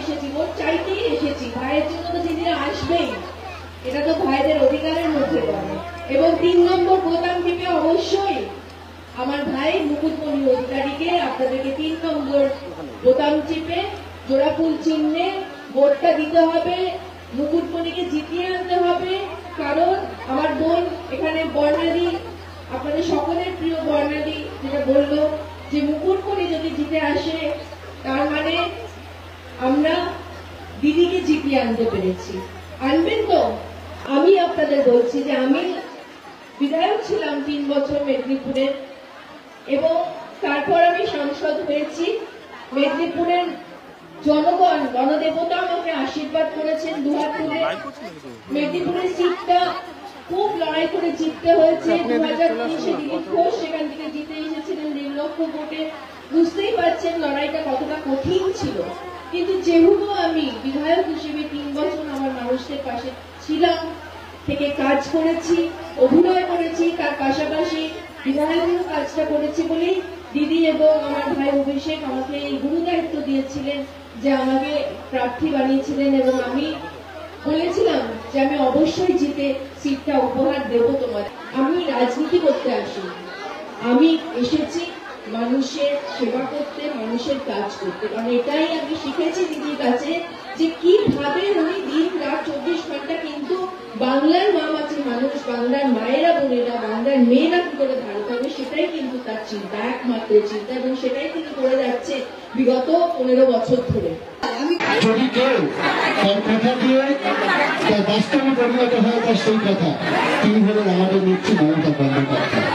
এসেছি, ভোট চাইতেই এসেছি। ভাইয়ের জন্য তো দিদিরা আসবেই, এটা তো ভাইদের অধিকারের মধ্যে পড়ে। এবং 3 নম্বর বোতাম টিপে অবশ্যই আমার ভাই মুকুটমণি অধিকারীকে আপনাদেরকে 3 নম্বর বোতাম টিপে জোড়া ফুল চিহ্নে ভোটটা দিতে হবে। মুকুটমণিকে জিতিয়ে আনতে হবে, কারণ আমার বোন এখানে বর্ণালী, আপনাদের সকলের প্রিয় বর্ণালী যেটা বললো যে মুকুটমণি যদি জিতে আসে তার মানে আমরা দিদিকে জিতিয়ে আনতে পেরেছি। আনবেন তো? আমি আপনাদের বলছি যে আমি বিধায়ক ছিলাম 3 বছর মেদিনীপুরের, এবং তারপর আমি সাংসদ হয়েছি। মেদিনীপুরের জনগণ, গণদেবতা আমাকে আশীর্বাদ করেছেন দুহাত তুলে। মেদিনীপুরের সিটটা খুব লড়াই করে জিততে হয়েছে। 2019-এ দিলীপ ঘোষ সেখান থেকে জিতে এসেছিলেন 1.5 লক্ষ ভোটে। বুঝতেই পারছেন লড়াইটা কতটা কঠিন ছিল, কিন্তু যেহেতু আমি বিধায়ক হিসেবে 3 বছর আমার মানুষদের পাশে ছিলাম, থেকে কাজ করেছি, অভিনয় করেছি, তার পাশাপাশি বিধায়কের কাজটা করেছি বলেই দিদি এবং আমার ভাই অভিষেক আমাকে এই গুরু দায়িত্ব দিয়েছিলেন যে আমাকে প্রার্থী বানিয়েছিলেন, এবং আমি বলেছিলাম যে আমি অবশ্যই জিতে সিটটা উপহার দেব তোমার। আমি রাজনীতি করতে আসি, আমি এসেছি মানুষের সেবা করতে, মানুষের কাজ করতে, কারণ এটাই আমি শিখেছি দিদির কাছে যে কিভাবে উনি দিন রাত 24 ঘন্টা কিন্তু বাংলার মা মাটি মানুষ, বাংলার মায়েরা বোনেরা, বাংলার মেয়েরা কি করে ভালো থাকবে সেটাই কিন্তু তার চিন্তা, একমাত্র চিন্তা, এবং সেটাই তিনি করে যাচ্ছে বিগত 15 বছর ধরে। যদি কেউ তার কথা দিয়ে তার বাস্তবে পরিণত হয় তার সেই কথা, তিনি হলেন আমাদের নেত্রী মমতা বন্দ্যোপাধ্যায়।